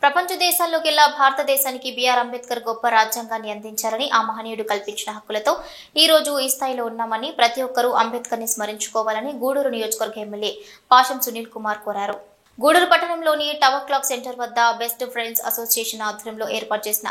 ప్రపంచ దేశాల్లోకెల్లా భారతదేశానికి బిఆర్ అంబేద్కర్ గొప్ప రాజ్యాంగాన్ని అందించారని ఆ మహనీయుడు కల్పించిన హక్కులతో ఈ రోజు ఈ స్థాయిలో ఉన్నామని ప్రతి ఒక్కరూ అంబేద్కర్ ని స్మరించుకోవాలని గూడూరు నియోజకవర్గ ఎమ్మెల్యే పాషం సునీల్ కుమార్ కోరారు. గూడూరు పట్టణంలోని టవర్ క్లాక్ సెంటర్ వద్ద బెస్ట్ ఫ్రెండ్స్ అసోసియేషన్ ఆధ్వర్యంలో ఏర్పాటు చేసిన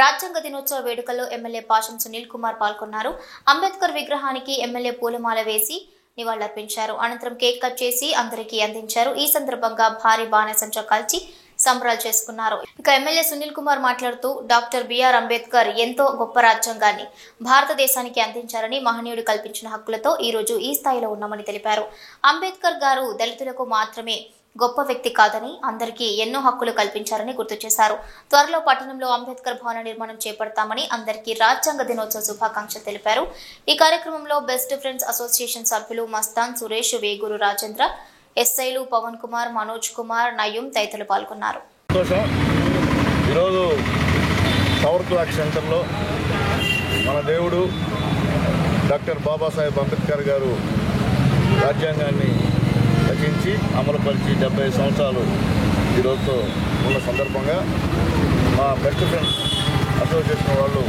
రాజ్యాంగ దినోత్సవ వేడుకల్లో ఎమ్మెల్యే పాషం సునీల్ కుమార్ పాల్గొన్నారు. అంబేద్కర్ విగ్రహానికి ఎమ్మెల్యే పూలమాల వేసి నివాళులర్పించారు. అనంతరం కేక్ కట్ చేసి అందరికీ అందించారు. ఈ సందర్భంగా భారీ బాణసంచా కాల్చి సంబరాలు చేసుకున్నారు. ఇక ఎమ్మెల్యే సునీల్ కుమార్ మాట్లాడుతూ డాక్టర్ బిఆర్ అంబేద్కర్ ఎంతో గొప్ప రాజ్యాంగాన్ని భారతదేశానికి అందించారని మహనీయుడు కల్పించిన హక్కులతో ఈ రోజు ఈ స్థాయిలో ఉన్నామని తెలిపారు. అంబేద్కర్ గారు దళితులకు మాత్రమే గొప్ప వ్యక్తి కాదని అందరికీ ఎన్నో హక్కులు కల్పించారని గుర్తు చేశారు. త్వరలో పట్టణంలో అంబేద్కర్ భవన నిర్మాణం చేపడతామని అందరికీ రాజ్యాంగ దినోత్సవ శుభాకాంక్షలు తెలిపారు. ఈ కార్యక్రమంలో బెస్ట్ ఫ్రెండ్స్ అసోసియేషన్ సభ్యులు మస్తాన్, సురేష్, వేగూరు రాజేంద్ర, ఎస్ఐలు పవన్ కుమార్, మనోజ్ కుమార్, నయూం తదితరులు పాల్గొన్నారు. ఈరోజు టవర్ క్లాక్ సెంటర్లో మన దేవుడు డాక్టర్ బాబాసాహెబ్ అంబేద్కర్ గారు రాజ్యాంగాన్ని రచించి అమలుపరిచి 70 సంవత్సరాలు ఈరోజుతో ఉన్న సందర్భంగా మా బెస్ట్ ఫ్రెండ్స్ అసోసియేషన్ వాళ్ళు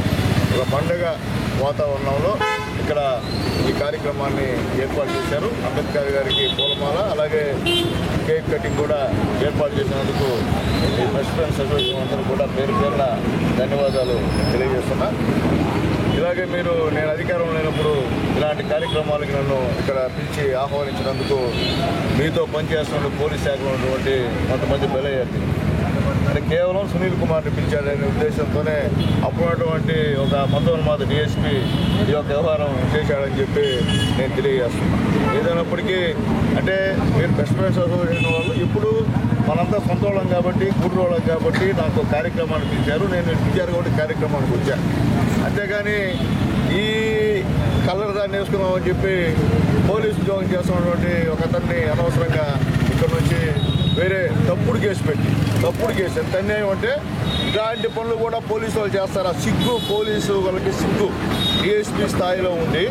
ఒక పండుగ వాతావరణంలో ఇక్కడ ఈ కార్యక్రమాన్ని ఏర్పాటు చేశారు. అంబేద్కర్ గారికి పూలమాల అలాగే కేక్ కటింగ్ కూడా ఏర్పాటు చేసినందుకు ఈ బెస్ట్ ఫ్రెండ్స్ అసోసియేషన్ అందరూ కూడా పేరు పేరున ధన్యవాదాలు తెలియజేస్తున్నా. ఇలాగే నేను అధికారం లేనప్పుడు ఇలాంటి కార్యక్రమాలకి నన్ను ఇక్కడ పిలిచి ఆహ్వానించినందుకు మీతో పనిచేస్తున్న పోలీస్ శాఖలో ఉన్నటువంటి కొంతమంది బలయ్యారు. అంటే కేవలం సునీల్ కుమార్ని పిలిచాడనే ఉద్దేశంతోనే అప్పుడున్నటువంటి ఒక మతోన్మాద డిఎస్పీ ఈ యొక్క వ్యవహారం చేశాడని చెప్పి నేను తెలియజేస్తున్నాను. ఏదైనప్పటికీ అంటే మీరు బెస్ట్ ఫ్రెండ్స్ అసోసియేషన్ వాళ్ళు ఇప్పుడు మనంతా సొంత వాళ్ళం కాబట్టి గూడూరు వాళ్ళం కాబట్టి నాకు కార్యక్రమాన్ని పిలిచారు. నేను పిలిచారు కాబట్టి కార్యక్రమానికి వచ్చాను. అంతేగాని ఈ కలర్ దాన్ని వేసుకున్నామని చెప్పి పోలీసు ఉద్యోగం చేస్తున్నటువంటి ఒక అతన్ని అనవసరంగా ఇక్కడ నుంచి వేరే తప్పుడు కేసు ఎంత అన్యాయం అంటే ఇలాంటి పనులు కూడా పోలీసు వాళ్ళు చేస్తారా? సిగ్గు, పోలీసు వాళ్ళకి సిగ్గు. డిఎస్పీ స్థాయిలో ఉండి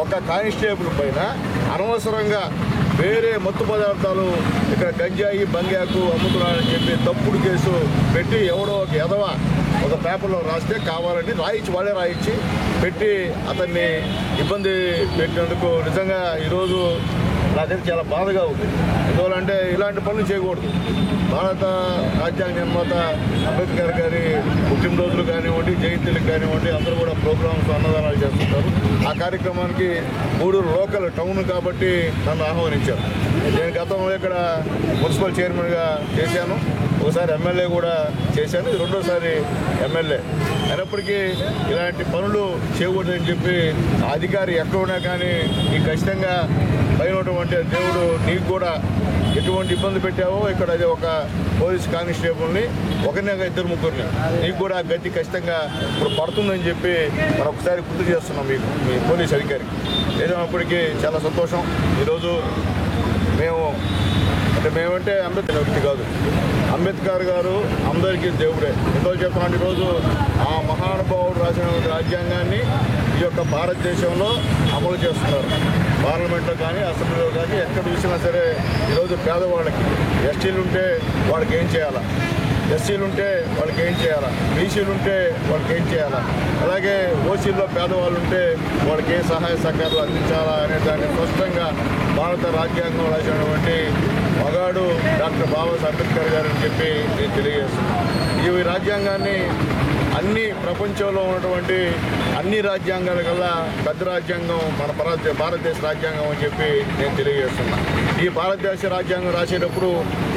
ఒక కానిస్టేబుల్ పైన అనవసరంగా వేరే మత్తు పదార్థాలు ఇక్కడ గంజాయి, బంగాకు అమ్ముతున్నారని చెప్పి తప్పుడు కేసు పెట్టి ఎవడో ఒక ఎదవ ఒక పేపర్లో రాస్తే కావాలని వాళ్ళే రాయించి పెట్టి అతన్ని ఇబ్బంది పెట్టినందుకు నిజంగా ఈరోజు నాకైతే చాలా బాధగా ఉంది. ఎందువల్లంటే ఇలాంటి పనులు చేయకూడదు. భారత రాజ్యాంగ నిర్మాత అంబేద్కర్ గారి పుట్టినరోజులు కానివ్వండి, జయంతులకు కానివ్వండి అందరూ కూడా ప్రోగ్రామ్స్, అన్నదానాలు చేస్తుంటారు. ఆ కార్యక్రమానికి గూడూరు లోకల్ టౌన్ కాబట్టి నన్ను ఆహ్వానించారు. నేను గతంలో ఇక్కడ మున్సిపల్ చైర్మన్గా చేశాను, ఒకసారి ఎమ్మెల్యే కూడా చేశాను, ఇది రెండోసారి ఎమ్మెల్యే. అయినప్పటికీ ఇలాంటి పనులు చేయకూడదని చెప్పి అధికారి ఎక్కడున్నా కానీ నీకు ఖచ్చితంగా పైనటువంటి దేవుడు నీకు కూడా ఎటువంటి ఇబ్బంది పెట్టావో ఇక్కడ అది ఒక పోలీస్ కానిస్టేబుల్ని ఒకరినే ఇద్దరు ముగ్గురిని నీకు కూడా గతి ఖచ్చితంగా ఇప్పుడు పడుతుందని చెప్పి మనం ఒకసారి గుర్తు చేస్తున్నాం మీకు, మీ పోలీస్ అధికారికి. ఏదైనప్పటికీ చాలా సంతోషం. ఈరోజు మేమంటే అంబేద్కర్ వ్యక్తి కాదు, అంబేద్కర్ గారు అందరికీ దేవుడే. ఎందుకు చెప్తున్నాను, ఈరోజు ఆ మహానుభావుడు రాసిన రాజ్యాంగాన్ని ఈ యొక్క భారతదేశంలో అమలు చేస్తున్నారు. పార్లమెంట్లో కానీ, అసెంబ్లీలో కానీ ఎక్కడ చూసినా సరే ఈరోజు పేదవాళ్ళకి ఎస్టీలు ఉంటే వాళ్ళకి ఏం చేయాలా, ఎస్సీలు ఉంటే వాళ్ళకి ఏం చేయాలా, బీసీలు ఉంటే వాళ్ళకి ఏం చేయాలా, అలాగే ఓసీల్లో పేదవాళ్ళు ఉంటే వాళ్ళకి ఏ సహాయ సహకారాలు అందించాలా అనే దాన్ని స్పష్టంగా భారత రాజ్యాంగం రాసినటువంటి మగాడు డాక్టర్ బాబాసాహెబ్ అంబేద్కర్ గారు అని చెప్పి నేను తెలియజేస్తున్నాను. ఈ రాజ్యాంగాన్ని అన్ని ప్రపంచంలో ఉన్నటువంటి అన్ని రాజ్యాంగాల కల్లా పెద్ద రాజ్యాంగం మన భారతదేశ రాజ్యాంగం అని చెప్పి నేను తెలియజేస్తున్నాను. ఈ భారతదేశ రాజ్యాంగం రాసేటప్పుడు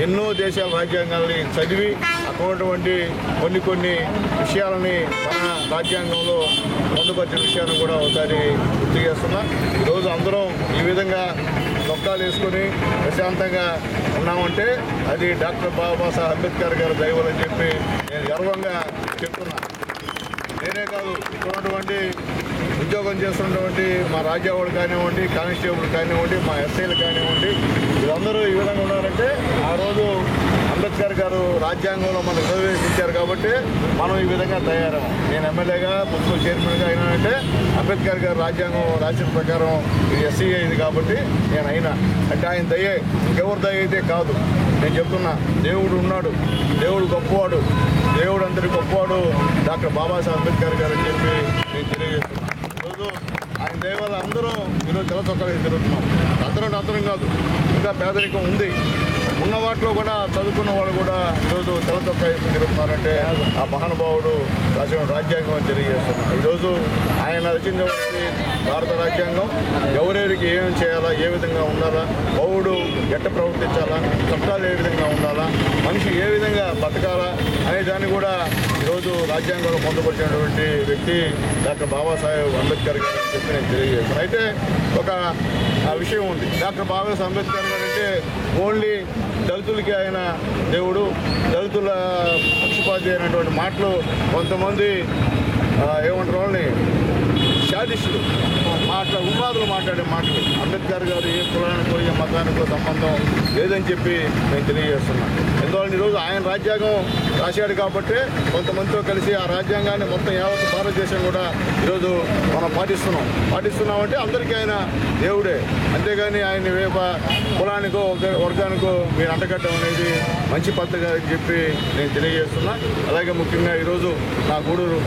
ఎన్నో దేశాల రాజ్యాంగాలని చదివి అక్కడ ఉన్నటువంటి కొన్ని విషయాలని మన రాజ్యాంగంలో పొందుపరిచిన విషయాన్ని కూడా ఒకసారి గుర్తు చేస్తున్నా. ఈరోజు అందరం ఈ విధంగా చొక్కాలు వేసుకొని ప్రశాంతంగా ఉన్నామంటే అది డాక్టర్ బాబాసాహెబ్ అంబేద్కర్ గారు దైవాలని చెప్పి నేను గర్వంగా చెప్తున్నా. నేనే కాదు, ఇక్కడ ఉన్నటువంటి ఉద్యోగం చేస్తున్నటువంటి మా రాజ్యావాళ్ళు కానివ్వండి, కానిస్టేబుల్ కానివ్వండి, మా ఎస్ఐలు కానివ్వండి, వీళ్ళందరూ ఈ విధంగా ఉన్నారంటే ఆ రోజు అంబేద్కర్ గారు రాజ్యాంగంలో మనకు రిజర్వేషన్ ఇచ్చారు కాబట్టి మనం ఈ విధంగా తయారము. నేను ఎమ్మెల్యేగా మున్సిపల్ చైర్మన్గా అయినానంటే అంబేద్కర్ గారు రాజ్యాంగం రాసిన ప్రకారం ఇది ఎస్సీ అయింది కాబట్టి నేను అయినా అంటే ఆయన దయ్యే, ఇంకెవరు దయ అయితే కాదు. నేను చెప్తున్నా, దేవుడు ఉన్నాడు, దేవుడు గొప్పవాడు, దేవుడు అందరి గొప్పవాడు డాక్టర్ బాబాసాహెబ్ అంబేద్కర్ గారు అని చెప్పి నేను తెలియజేస్తున్నాను. ఈరోజు ఆయన దయవల్ల అందరూ ఈరోజు తెల్ల చొక్కాలు తిరుగుతున్నాం. అందరం కాదు, ఇంకా పేదరికం ఉంది. ఉన్న వాటిలో కూడా చదువుకున్న వాళ్ళు కూడా ఈరోజు తెల్ల చొక్కా తిరుగుతున్నారంటే ఆ మహానుభావుడు రాసిన రాజ్యాంగం అని తెలియజేస్తున్నారు. ఈరోజు ఆయన రచించవలసి భారత రాజ్యాంగం ఎవరెవరికి ఏమేమి చేయాలా, ఏ విధంగా ఉండాలా, పౌరుడు ఎట్ట ప్రవర్తించాలా, చట్టాలు ఏ విధంగా ఉండాలా, మనిషి ఏ విధంగా బతకాలా అనే దాన్ని కూడా ఈరోజు రాజ్యాంగంలో పొందుపరిచినటువంటి వ్యక్తి డాక్టర్ బాబాసాహెబ్ అంబేద్కర్ గారు అని చెప్పి నేను తెలియజేస్తాను. అయితే ఒక విషయం ఉంది, డాక్టర్ బాబాసాహెబ్ అంబేద్కర్ గారు అంటే ఓన్లీ దళితులకి ఆయన దేవుడు, దళితుల పక్షపాతి అయినటువంటి మాటలు కొంతమంది ఏమంటారు వాళ్ళని శాదిస్టులు ఉన్మాదులు మాట్లాడే మాటలు. అంబేద్కర్ గారు ఏ కులానికో ఏ మతానికో సంబంధం లేదని చెప్పి నేను తెలియజేస్తున్నాను. ఎందువల్ల ఈరోజు ఆయన రాజ్యాంగం రాశాడు కాబట్టి కొంతమందితో కలిసి ఆ రాజ్యాంగాన్ని మొత్తం యావత్ భారతదేశం కూడా ఈరోజు మనం పాటిస్తున్నామంటే అందరికీ ఆయన దేవుడే, అంతేగాని ఆయన కులానికో వర్గానికో మీరు అంటగట్టడం అనేది మంచి పద్ధతి అని చెప్పి నేను తెలియజేస్తున్నా. అలాగే ముఖ్యంగా ఈరోజు నా గూడూరు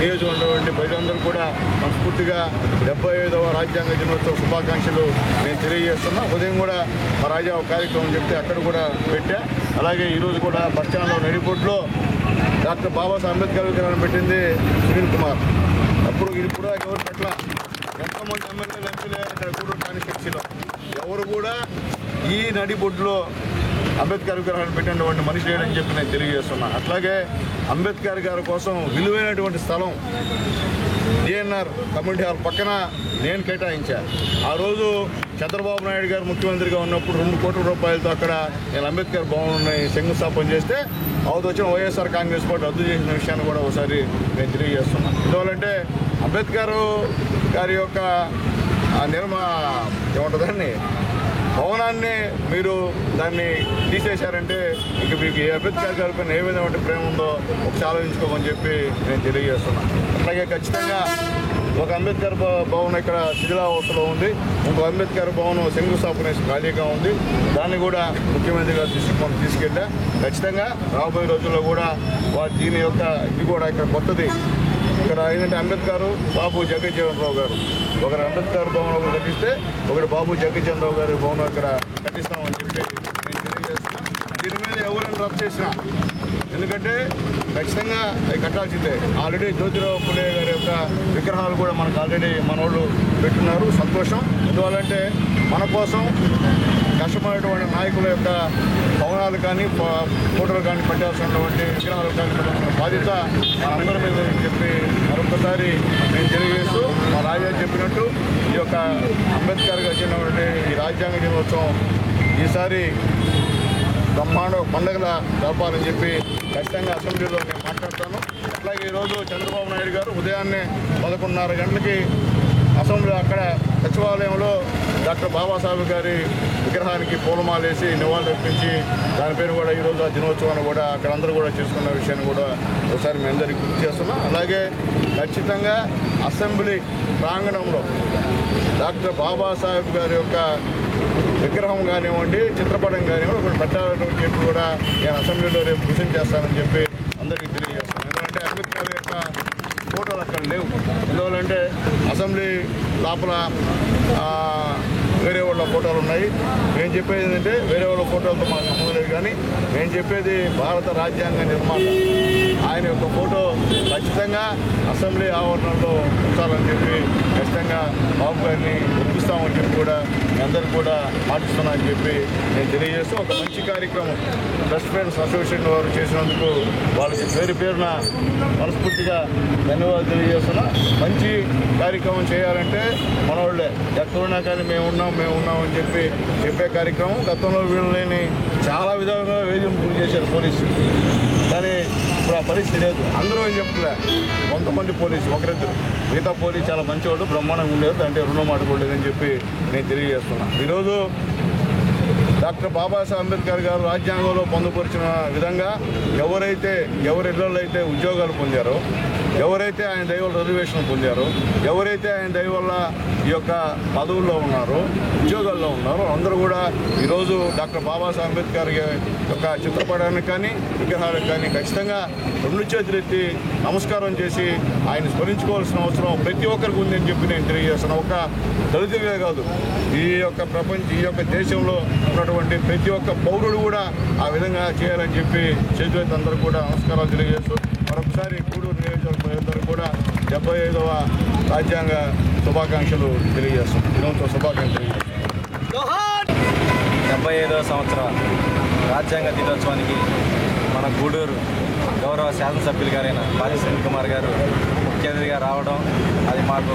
నియోజకవర్గం ప్రజలందరూ కూడా మనస్ఫూర్తిగా 75వ రాజ్యాంగ దినోత్సవ శుభాకాంక్షలు నేను తెలియజేస్తున్నా. ఉదయం కూడా మా రాజా ఒక కార్యక్రమం చెప్తే అక్కడ కూడా పెట్టా. అలాగే ఈరోజు కూడా బస్టాండ్లో నడిపొట్లో డాక్టర్ బాబాసాహెబ్ అంబేద్కర్ విగ్రహం పెట్టింది సునీల్ కుమార్. అప్పుడు ఇప్పుడు ఎవరు పట్ల ఎంతోమంది ఎమ్మెల్యేలు ఎంపీలు అక్కడ గూడూరు కాన్స్టిట్యున్సీలో ఎవరు కూడా ఈ నడిబొడ్లో అంబేద్కర్ విగ్రహాన్ని పెట్టినటువంటి మనిషి లేడని చెప్పి నేను తెలియజేస్తున్నా. అట్లాగే అంబేద్కర్ గారి కోసం విలువైనటువంటి స్థలం డిఎన్ఆర్ కమ్యూనిటీ హాల్ పక్కన నేను కేటాయించాను. ఆ రోజు చంద్రబాబు నాయుడు గారు ముఖ్యమంత్రిగా ఉన్నప్పుడు 2 కోట్ల రూపాయలతో అక్కడ నేను అంబేద్కర్ భవన్ని శంకుస్థాపన చేస్తే అవతల వచ్చిన వైఎస్ఆర్ కాంగ్రెస్ పార్టీ రద్దు చేసిన విషయాన్ని కూడా ఒకసారి నేను తెలియజేస్తున్నాను. ఎందువల్లంటే అంబేద్కర్ గారి యొక్క ఏముంటుందండి భవనాన్ని మీరు దాన్ని తీసేశారంటే ఇక మీకు ఏ అంబేద్కర్ గారి పైన ఏ విధమైన ప్రేమ ఉందో ఒకసారి ఆలోచించుకోమని చెప్పి నేను తెలియజేస్తున్నాను. అట్లాగే ఖచ్చితంగా ఒక అంబేద్కర్ భవనం ఇక్కడ శిథిలావస్థలో ఉంది, ఇంకో అంబేద్కర్ భవనం శంకుస్థాపన ఖాళీగా ఉంది. దాన్ని కూడా ముఖ్యమంత్రి గారు తీసుకెళ్ళా. ఖచ్చితంగా రాబోయే రోజుల్లో కూడా దీని యొక్క ఇది కూడా ఇక్కడ కొత్తది ఇక్కడ ఏంటంటే అంబేద్కర్ బాబు జగజ్జీవనరావు గారు ఒకరు అంబేద్కర్ భవనం కట్టిస్తే ఒకటి బాబు జగజ్జీవనరావు గారి భవనం ఇక్కడ కట్టిస్తామని చెప్పి నేను తెలియజేస్తున్నా. దీని మీద ఎవరైనా రద్దు చేసినా, ఎందుకంటే ఖచ్చితంగా అవి కట్టాల్సిందే. ఆల్రెడీ జ్యోతిరావు పులే గారి యొక్క విగ్రహాలు కూడా మనకు ఆల్రెడీ మన వాళ్ళు పెట్టున్నారు, సంతోషం. ఎందువల్లంటే మన కోసం కష్టపడేటువంటి నాయకుల యొక్క భవనాలు కానీ ఫోటోలు కానీ పెట్టాల్సినటువంటి విగ్రహాలు కానీ పెట్టాల్సిన బాధ్యత మనందరి మీద చెప్పి మరొకసారి నేను తెలియజేస్తూ మా రాజా చెప్పినట్టు ఈ యొక్క అంబేద్కర్ గారు వచ్చినటువంటి ఈ రాజ్యాంగ దినోత్సవం ఈసారి బ్రహ్మాండ పండుగల జరపాలని చెప్పి ఖచ్చితంగా అసెంబ్లీలో నేను మాట్లాడతాను. అట్లాగే ఈరోజు చంద్రబాబు నాయుడు గారు ఉదయాన్నే 11:30 గంటలకి అసెంబ్లీ అక్కడ సచివాలయంలో డాక్టర్ బాబాసాహెబ్ గారి విగ్రహానికి పూలమాలేసి నివాళులర్పించి దాని పేరు కూడా ఈరోజు ఆ దినోత్సవాన్ని కూడా అక్కడ అందరూ కూడా చేసుకున్న విషయాన్ని కూడా ఒకసారి మీ అందరికీ గుర్తు చేస్తున్నాం. అలాగే ఖచ్చితంగా అసెంబ్లీ ప్రాంగణంలో డాక్టర్ బాబాసాహెబ్ గారి యొక్క విగ్రహం కానివ్వండి, చిత్రపటం కానివ్వండి ఒకటి పెట్టాలని చెప్పి కూడా నేను అసెంబ్లీలో రేపు కృషి చేస్తానని చెప్పి అందరికీ తెలియజేస్తాను. ఎందుకంటే అంబేద్కర్ యొక్క ఫోటోలు అక్కడ లేవు. ఎందువల్లంటే అసెంబ్లీ లోపల వేరే వాళ్ళ ఫోటోలు ఉన్నాయి. నేను చెప్పేది ఏంటంటే వేరే వాళ్ళ ఫోటోలతో మాకు సంబంధం లేదు, కానీ నేను చెప్పేది భారత రాజ్యాంగ నిర్మాత ఆయన యొక్క ఫోటో ఖచ్చితంగా అసెంబ్లీ ఆవరణలో ఉంచాలని చెప్పి ఖచ్చితంగా బాబు గారిని ఒప్పిస్తామని చెప్పి కూడా మీ అందరికీ కూడా పాటిస్తున్నా అని చెప్పి నేను తెలియజేస్తూ ఒక మంచి కార్యక్రమం బెస్ట్ ఫ్రెండ్స్ అసోసియేషన్ వారు చేసినందుకు వాళ్ళకి పేరున మనస్ఫూర్తిగా ధన్యవాదాలు తెలియజేస్తున్నా. మంచి కార్యక్రమం చేయాలంటే మనవాళ్ళే ఎక్కడున్నా కానీ మేము ఉన్నామని చెప్పే కార్యక్రమం. గతంలో వీళ్ళని చాలా విధాలుగా వేధింపులు చేశారు పోలీసులు, కానీ ఇప్పుడు ఆ పరిస్థితి లేదు. అందరూ ఏం చెప్తున్నా, కొంతమంది పోలీసు ఒకరిద్దరు, మిగతా పోలీసు చాలా మంచివాళ్ళు బ్రహ్మాండంగా ఉండేది, అంటే రుణం ఆడుకోలేదని చెప్పి నేను తెలియజేస్తున్నా. ఈరోజు డాక్టర్ బాబాసాహెబ్ అంబేద్కర్ గారు రాజ్యాంగంలో పొందుపరిచిన విధంగా ఎవరైతే ఎవరి ఇళ్లలో అయితే ఉద్యోగాలు పొందారో, ఎవరైతే ఆయన దయ వల్ల రిజర్వేషన్ పొందారో, ఎవరైతే ఆయన దయ వల్ల ఈ యొక్క పదవుల్లో ఉన్నారో, ఉద్యోగాల్లో ఉన్నారో అందరూ కూడా ఈరోజు డాక్టర్ బాబాసాహెబ్ అంబేద్కర్ యొక్క చిత్రపటానికి కానీ విగ్రహాలకు కానీ ఖచ్చితంగా రెండు చేతులు ఎత్తి నమస్కారం చేసి ఆయన స్మరించుకోవాల్సిన అవసరం ప్రతి ఒక్కరికి ఉందని చెప్పి నేను తెలియజేస్తున్నాను. ఒక దళితులే కాదు, ఈ యొక్క దేశంలో ఉన్నటువంటి ప్రతి ఒక్క పౌరుడు కూడా ఆ విధంగా చేయాలని చెప్పి చేతులెత్తి అందరూ కూడా నమస్కారాలు తెలియజేస్తూ మరొకసారి గూడూరు నియోజకవర్గ ప్రజలందరూ కూడా 75వ రాజ్యాంగ శుభాకాంక్షలు తెలియజేస్తాం. దినోత్సవ శుభాకాంక్షలు తెలియజేస్తాం. 75వ సంవత్సర రాజ్యాంగ దినోత్సవానికి మన గూడూరు గౌరవ శాసనసభ్యులు గారైన పాసి సునీల్ కుమార్ గారు ముఖ్య అతిథిగా రావడం, అది మాకు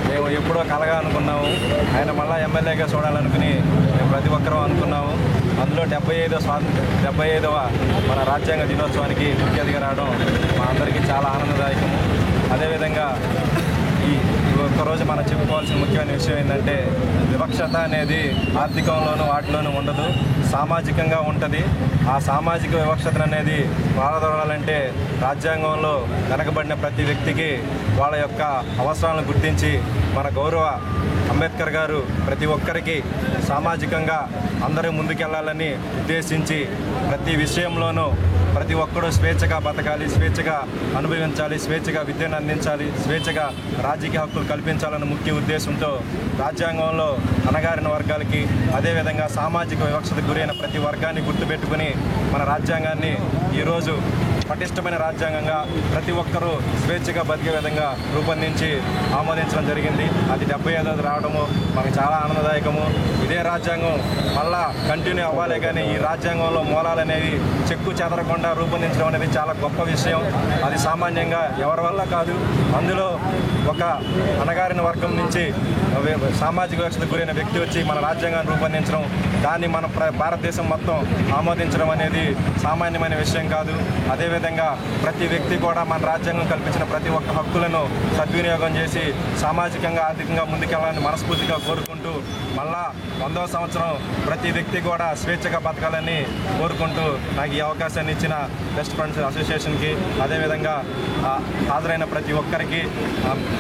మేము ఎప్పుడో కలగా అనుకున్నాము. ఆయన మళ్ళీ ఎమ్మెల్యేగా చూడాలనుకుని మేము ప్రతి ఒక్కరూ అనుకున్నాము. అందులో 75వ మన రాజ్యాంగ దినోత్సవానికి ముఖ్య అతిథిగా రావడం మా అందరికీ చాలా ఆనందదాయకము. అదేవిధంగా ఈ ఒక్కరోజు మనం చెప్పుకోవాల్సిన ముఖ్యమైన విషయం ఏంటంటే, వివక్షత అనేది ఆర్థికంలోనూ వాటిలోనూ ఉండదు, సామాజికంగా ఉంటుంది. ఆ సామాజిక వివక్షత అనేది పారదోలాలంటే రాజ్యాంగంలో వెనకబడిన ప్రతి వ్యక్తికి వాళ్ళ యొక్క అవసరాలను గుర్తించి మన గౌరవ అంబేద్కర్ గారు ప్రతి ఒక్కరికి సామాజికంగా అందరూ ముందుకెళ్లాలని ఉద్దేశించి ప్రతి విషయంలోనూ ప్రతి ఒక్కరూ స్వేచ్ఛగా బతకాలి, స్వేచ్ఛగా అనుభవించాలి, స్వేచ్ఛగా విద్యను అందించాలి, స్వేచ్ఛగా రాజకీయ హక్కులు కల్పించాలన్న ముఖ్య ఉద్దేశంతో రాజ్యాంగంలో అణగారిన వర్గాలకి, అదేవిధంగా సామాజిక వివక్షతకు గురైన ప్రతి వర్గాన్ని గుర్తుపెట్టుకుని మన రాజ్యాంగాన్ని ఈరోజు పటిష్టమైన రాజ్యాంగంగా ప్రతి ఒక్కరూ స్వేచ్ఛగా బతికే విధంగా రూపొందించి ఆమోదించడం జరిగింది. అది 75వ రావడము మనకు చాలా ఆనందదాయకము. ఇదే రాజ్యాంగం మళ్ళా కంటిన్యూ అవ్వాలి, కానీ ఈ రాజ్యాంగంలో మూలాలు అనేవి చెక్కు చెదరకుండా రూపొందించడం అనేది చాలా గొప్ప విషయం. అది సామాన్యంగా ఎవరి వల్ల కాదు. అందులో ఒక అణగారిన వర్గం నుంచి సామాజిక వివక్షతకు గురైన వ్యక్తి వచ్చి మన రాజ్యాంగాన్ని రూపొందించడం, దాన్ని మన భారతదేశం మొత్తం ఆమోదించడం అనేది సామాన్యమైన విషయం కాదు. అదేవిధంగా ప్రతి వ్యక్తి కూడా మన రాజ్యాంగం కల్పించిన ప్రతి ఒక్క హక్కులను సద్వినియోగం చేసి సామాజికంగా ఆర్థికంగా ముందుకెళ్లాలని మనస్ఫూర్తిగా కోరుకుంటూ, మళ్ళా 100వ సంవత్సరం ప్రతి వ్యక్తి కూడా స్వేచ్ఛగా బతకాలని కోరుకుంటూ నాకు ఈ అవకాశాన్ని ఇచ్చిన బెస్ట్ ఫ్రెండ్స్ అసోసియేషన్కి, అదేవిధంగా హాజరైన ప్రతి ఒక్కరికి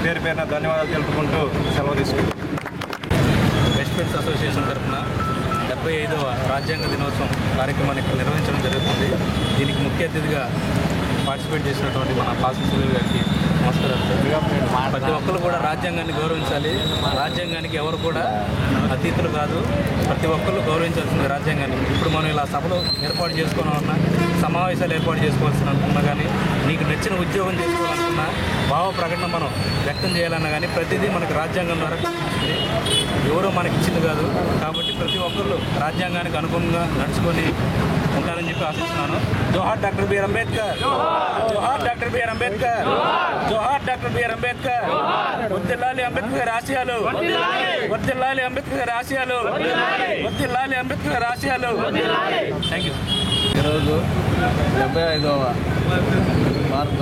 పేరు పేరున ధన్యవాదాలు తెలుపుకుంటూ సెలవు తీసుకుంటాం. బెస్ట్ ఫ్రెండ్స్ అసోసియేషన్ తరఫున 75వ రాజ్యాంగ దినోత్సవం కార్యక్రమాన్ని ఇక్కడ నిర్వహించడం జరుగుతుంది. దీనికి ముఖ్య అతిథిగా పార్టిసిపేట్ చేసినటువంటి మన పాసి సునీల్ గారికి నమస్కారం. ప్రతి ఒక్కరు కూడా రాజ్యాంగాన్ని గౌరవించాలి. రాజ్యాంగానికి ఎవరు కూడా అతీతులు కాదు. ప్రతి ఒక్కరు గౌరవించాల్సింది రాజ్యాంగాన్ని. ఇప్పుడు మనం ఇలా సభలు ఏర్పాటు చేసుకోవాలన్నా, సమావేశాలు ఏర్పాటు చేసుకోవాల్సిన అనుకున్నా కానీ, నీకు నచ్చిన ఉద్యోగం చేసుకోవాలనుకున్నా, భావ ప్రకటన మనం వ్యక్తం చేయాలన్నా కానీ ప్రతిదీ మనకు రాజ్యాంగం ద్వారా కల్పించింది. ఎవరో మనకి ఇచ్చింది కాదు. కాబట్టి ప్రతి ఒక్కరు రాజ్యాంగానికి అనుగుణంగా నడుచుకొని ఉంటారని చెప్పి ఆశిస్తున్నాను. జోహార్ డాక్టర్ బిఆర్ అంబేద్కర్, జోహార్ డాక్టర్ బిఆర్ అంబేద్కర్, జోహార్ డాక్టర్ బిఆర్ అంబేద్కర్. వర్ధిల్లాలి అంబేద్కర్ ఆశయాలు, వర్ధిల్లాలి అంబేద్కర్ ఆశయాలు, వర్ధిల్లాలి అంబేద్కర్ ఆశయాలు. Thank you. ఈరోజు 75వ భారత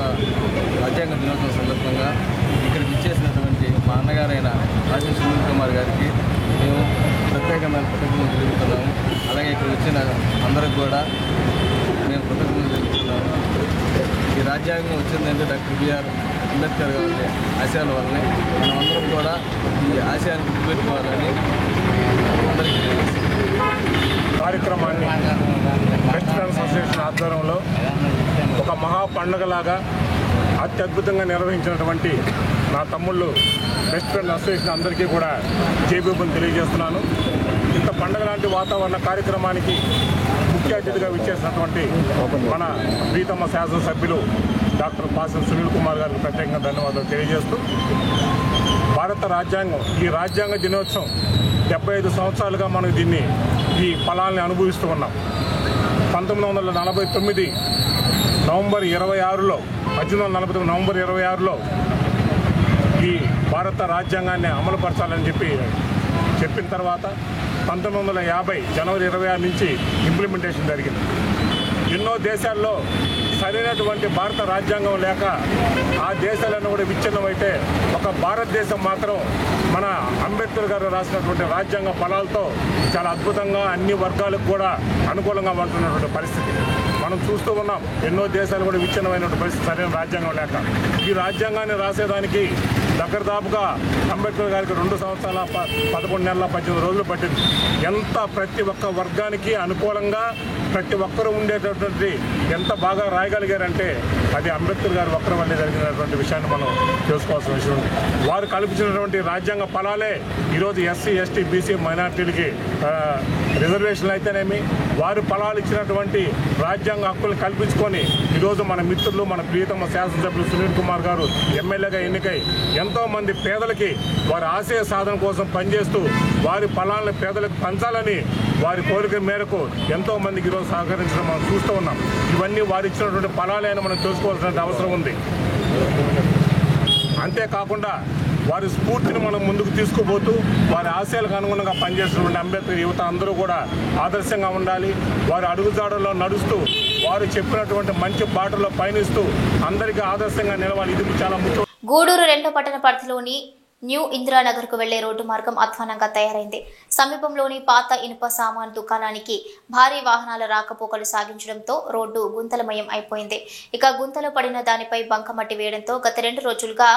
రాజ్యాంగ దినోత్సవం సందర్భంగా ఇక్కడికి ఇచ్చేసినటువంటి మా అన్నగారైన పాసి సునీల్ కుమార్ గారికి మేము ప్రత్యేకమైన కృతజ్ఞతలు తెలుపుతున్నాము. అలాగే ఇక్కడ వచ్చిన అందరికి కూడా మేము కృతజ్ఞతలు తెలుపుతున్నాము. ఈ రాజ్యాంగం వచ్చిందంటే డాక్టర్ బిఆర్ అంబేద్కర్ గారి ఆశయాల వల్లనే. మనమందరం కూడా ఈ ఆశయాన్ని గుర్తుపెట్టుకోవాలని అందరికీ కార్యక్రమాన్ని బెస్ట్ ఫ్రెండ్స్ అసోసియేషన్ ఆధ్వర్యంలో ఒక మహా పండుగలాగా అత్యద్భుతంగా నిర్వహించినటువంటి నా తమ్ముళ్ళు బెస్ట్ ఫ్రెండ్స్ అసోసియేషన్ అందరికీ కూడా జైబీబుని తెలియజేస్తున్నాను. ఇంత పండుగ లాంటి వాతావరణ కార్యక్రమానికి ముఖ్య అతిథిగా విచ్చేసినటువంటి మన ప్రీతమ శాసనసభ్యులు డాక్టర్ పాసి సునీల్ కుమార్ గారికి ప్రత్యేకంగా ధన్యవాదాలు తెలియజేస్తూ, భారత రాజ్యాంగం ఈ రాజ్యాంగ దినోత్సవం 75 సంవత్సరాలుగా మనం దీన్ని ఈ ఫలాల్ని అనుభవిస్తూ ఉన్నాం. 1949 నవంబర్ 26లో 1849 నవంబర్ 26లో ఈ భారత రాజ్యాంగాన్ని అమలుపరచాలని చెప్పిన తర్వాత 1950 జనవరి 26 నుంచి ఇంప్లిమెంటేషన్ జరిగింది. ఎన్నో దేశాల్లో సరైనటువంటి భారత రాజ్యాంగం లేక ఆ దేశాలను కూడా విచ్ఛిన్నమైతే ఒక భారతదేశం మాత్రం మన అంబేద్కర్ గారు రాసినటువంటి రాజ్యాంగ ఫలాలతో చాలా అద్భుతంగా అన్ని వర్గాలకు కూడా అనుకూలంగా ఉంటున్నటువంటి పరిస్థితి మనం చూస్తూ ఉన్నాం. ఎన్నో దేశాలు కూడా విచ్ఛిన్నమైనటువంటి పరిస్థితి సరైన రాజ్యాంగం లేక. ఈ రాజ్యాంగాన్ని రాసేదానికి దగ్గరదాపుగా అంబేద్కర్ గారికి 2 సంవత్సరాల 11 నెలల 18 రోజులు పట్టింది. ఎంత ప్రతి ఒక్క వర్గానికి అనుకూలంగా ప్రతి ఒక్కరూ ఉండేటటువంటి ఎంత బాగా రాయగలిగారంటే అది అంబేద్కర్ గారు ఒక్కరి వల్లే జరిగినటువంటి విషయాన్ని మనం తెలుసుకోవాల్సిన విషయం ఉంది. వారు కల్పించినటువంటి రాజ్యాంగ ఫలాలే ఈరోజు ఎస్సీ ఎస్టీ బీసీ మైనార్టీలకి రిజర్వేషన్లు అయితేనేమి వారు ఫలాలు ఇచ్చినటువంటి రాజ్యాంగ హక్కులను కల్పించుకొని ఈరోజు మన మిత్రులు మన ప్రియతమ శాసనసభ్యులు సునీల్ కుమార్ గారు ఎమ్మెల్యేగా ఎన్నికై ఎంతోమంది పేదలకి వారి ఆశయ సాధన కోసం పనిచేస్తూ వారి ఫలాలను పేదలకు పంచాలని వారి కోరిక మేరకు ఎంతోమందికి ఈరోజు సహకరించడం మనం చూస్తూ ఉన్నాం. ఇవన్నీ వారు ఇచ్చినటువంటి ఫలాలైనా మనం తెలుసుకోవాల్సిన అవసరం ఉంది. అంతేకాకుండా వారి స్ఫూర్తిని మనం ముందుకు తీసుకుపోతూ వారి ఆశయాలకు అనుగుణంగా పనిచేస్తున్నటువంటి అంబేద్కర్ యువత అందరూ కూడా ఆదర్శంగా ఉండాలి. వారి అడుగుజాడల్లో నడుస్తూ వారు చెప్పినటువంటి మంచి బాటలో పయనిస్తూ అందరికీ ఆదర్శంగా నిలవాలి. ఇది చాలా ముఖ్యం. గూడూరు 2వ పట్టణ పరిధిలోని న్యూ ఇందిరానగర్కు వెళ్లే రోడ్డు మార్గం అధ్వానంగా తయారైంది. సమీపంలోని పాత ఇనుప సామాన్ దుకాణానికి భారీ వాహనాల రాకపోకలు సాగించడంతో రోడ్డు గుంతలమయం అయిపోయింది. ఇక గుంతలు పడిన దానిపై బంకమట్టి వేయడంతో గత 2 రోజులుగా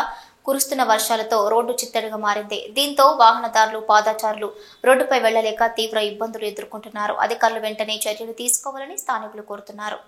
కురుస్తున్న వర్షాలతో రోడ్డు చిత్తడిగా మారింది. దీంతో వాహనదారులు పాదచారులు రోడ్డుపై వెళ్లలేక తీవ్ర ఇబ్బందులు ఎదుర్కొంటున్నారు. అధికారులు వెంటనే చర్యలు తీసుకోవాలని స్థానికులు కోరుతున్నారు.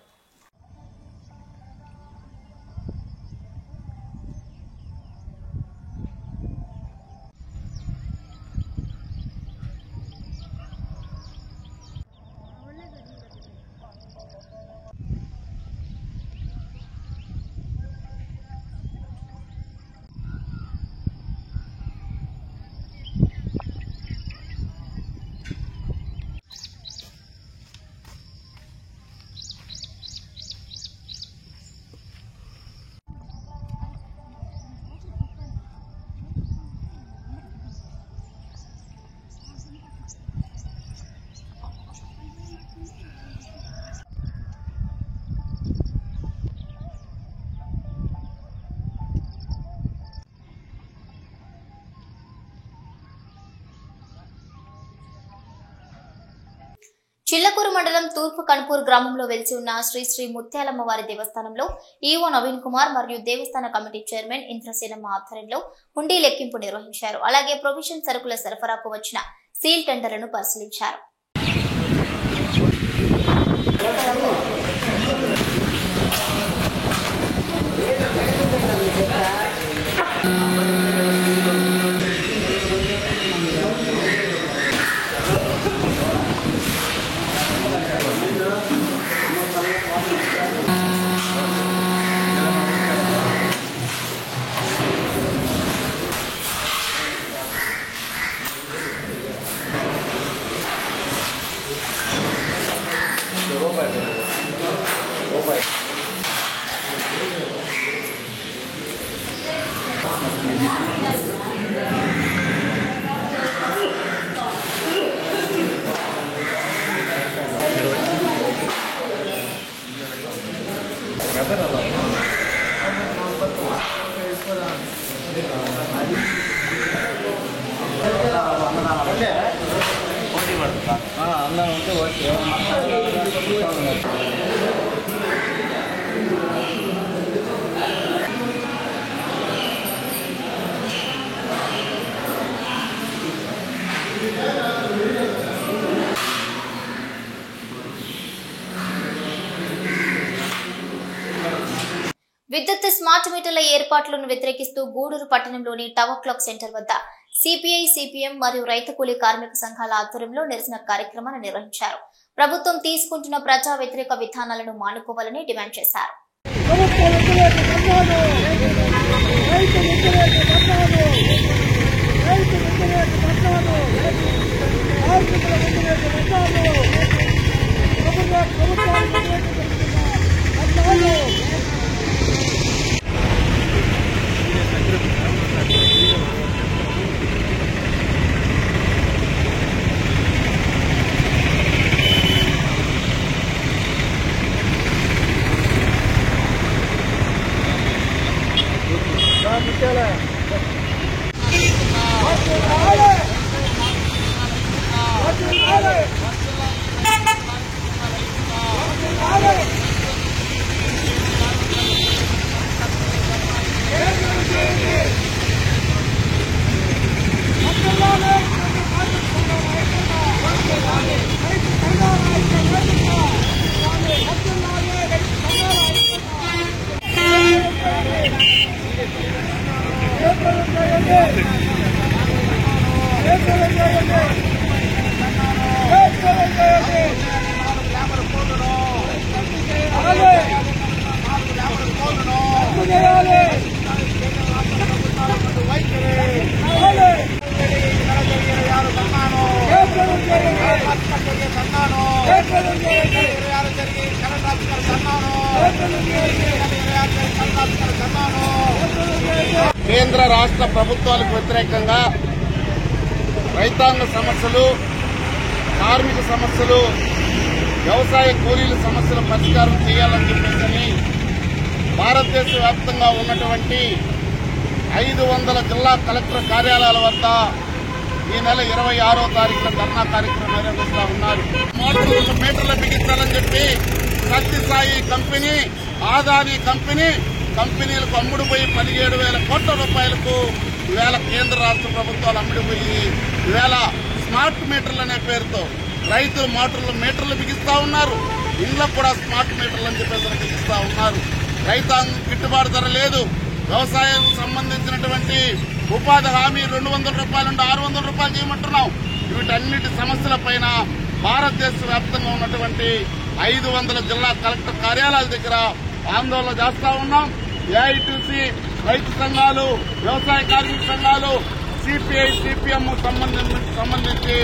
చిల్లకూరు మండలం తూర్పు కణపూర్ గ్రామంలో వెలిసి ఉన్న శ్రీ శ్రీ ముత్యాలమ్మ వారి దేవస్థానంలో ఈవో నవీన్ కుమార్ మరియు దేవస్థాన కమిటీ చైర్మన్ ఇంద్రసేనమ్మ ఆధ్వర్యంలో హుండీ లెక్కింపు నిర్వహించారు. అలాగే ప్రొవిజన్ సరుకుల సరఫరాకు వచ్చిన సీల్ టెండర్లను పరిశీలించారు. విద్యుత్ స్మార్ట్ మీటర్ల ఏర్పాట్లను వ్యతిరేకిస్తూ గూడూరు పట్టణంలోని టవర్ క్లాక్ సెంటర్ వద్ద సిపిఐ, సిపిఎం మరియు రైతు కూలీ కార్మిక సంఘాల ఆధ్వర్యంలో నిరసన కార్యక్రమాన్ని నిర్వహించారు. ప్రభుత్వం తీసుకుంటున్న ప్రజా వ్యతిరేక విధానాలను మానుకోవాలని డిమాండ్ చేశారు. కేంద్ర రాష్ట్ర ప్రభుత్వాలకు వ్యతిరేకంగా రైతాంగ సమస్యలు, కార్మిక సమస్యలు, వ్యవసాయ కూలీల సమస్యల పరిష్కారం చేయాలని చెప్పేసి భారతదేశ వ్యాప్తంగా ఉన్నటువంటి 500 జిల్లా కలెక్టర్ కార్యాలయాల వద్ద ఈ నెల 26వ తారీఖున ధర్నా కార్యక్రమం నిర్వహిస్తూ ఉన్నారు. మీటర్లు బిగించాలని చెప్పి సత్యసాయి కంపెనీ, ఆదాని కంపెనీలకు అమ్ముడుపోయి 17,000 కోట్ల రూపాయలకు ఈవేళ కేంద్ర రాష్ట్ర ప్రభుత్వాలు అమ్ముడుపోయి ఈవేళ స్మార్ట్ మీటర్లు అనే పేరుతో రైతులు మీటర్లు బిగిస్తా ఉన్నారు. ఇళ్లకు కూడా స్మార్ట్ మీటర్లు అని చెప్పేసి బిగిస్తా ఉన్నారు. రైతాంగం గిట్టుబాటు ధర లేదు. వ్యవసాయం సంబంధించినటువంటి ఉపాధి హామీ 200 రూపాయల నుండి 600 రూపాయలు చేయమంటున్నాం. వీటన్నిటి సమస్యల పైన భారతదేశ వ్యాప్తంగా ఉన్నటువంటి 500 జిల్లా కలెక్టర్ కార్యాలయాల దగ్గర ఆందోళన చేస్తా ఉన్నాం. ఏఐటీసీ, రైతు సంఘాలు, వ్యవసాయ కార్మిక సంఘాలు, సిపిఐ, సిపిఎం సంబంధించి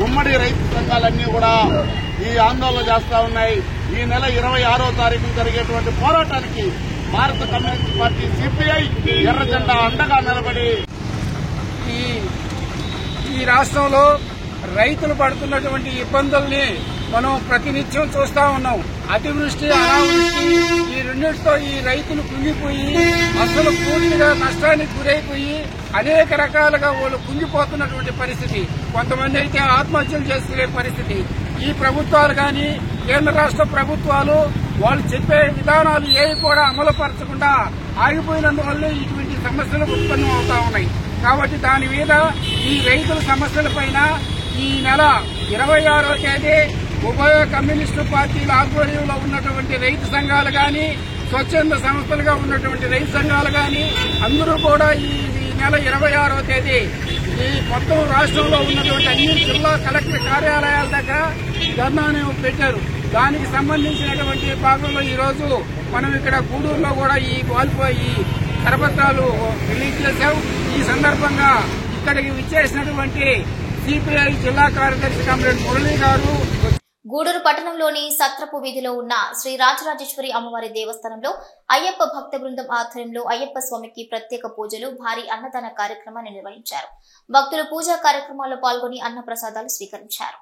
ఉమ్మడి రైతు సంఘాలన్నీ కూడా ఈ ఆందోళన చేస్తా ఉన్నాయి. ఈ నెల 26వ తారీఖున జరిగేటువంటి పోరాటానికి భారత కమ్యూనిస్ట్ పార్టీ సిపిఐ ఎర్ర జెండా అండగా నిలబడి ఈ రాష్ట్రంలో రైతులు పడుతున్నటువంటి ఇబ్బందుల్ని మనం ప్రతినిత్యం చూస్తా ఉన్నాం. అతివృష్టి, అనావృష్టి ఈ రెండింటితో ఈ రైతులు కుంగిపోయి అసలు పూర్తిగా నష్టానికి గురైపోయి అనేక రకాలుగా వాళ్ళు కుంగిపోతున్నటువంటి పరిస్థితి. కొంతమంది అయితే ఆత్మహత్యలు చేసుకునే పరిస్థితి. ఈ ప్రభుత్వాలు కానీ కేంద్ర రాష్ట్ర ప్రభుత్వాలు వాళ్ళు చెప్పే విధానాలు ఏవి కూడా అమలుపరచకుండా ఆగిపోయినందువల్లే ఇటువంటి సమస్యలు ఉత్పన్నం అవుతా ఉన్నాయి. కాబట్టి దాని మీద ఈ రైతుల సమస్యలపైన ఈ నెల 26వ తేదీ ఉభయ కమ్యూనిస్టు పార్టీల ఆధ్వర్యంలో ఉన్నటువంటి రైతు సంఘాలు కానీ, స్వచ్ఛంద సంస్థలుగా ఉన్నటువంటి రైతు సంఘాలు కానీ అందరూ కూడా ఈ నెల 26వ తేదీ ఈ మొత్తం రాష్ట్రంలో ఉన్నటువంటి అన్ని జిల్లా కలెక్టర్ కార్యాలయాల దగ్గర ధర్నాను పెట్టారు. దానికి సంబంధించినటువంటి భాగంలో ఈ రోజు మనం ఇక్కడ గూడూరులో కూడా ఈ కరపత్రాలు రిలీజ్ చేశాం. ఈ సందర్భంగా ఇక్కడికి విచ్చేసినటువంటి సిపిఐ జిల్లా కార్యదర్శి కమ్రేడ్ మురళీ గారు గూడూరు పట్టణంలోని సత్రపు వీధిలో ఉన్న శ్రీ రాజరాజేశ్వరి అమ్మవారి దేవస్థానంలో అయ్యప్ప భక్త బృందం ఆధ్వర్యంలో అయ్యప్ప స్వామికి ప్రత్యేక పూజలు, భారీ అన్నదాన కార్యక్రమాన్ని నిర్వహించారు. భక్తులు పూజా కార్యక్రమాల్లో పాల్గొని అన్న ప్రసాదాలు స్వీకరించారు.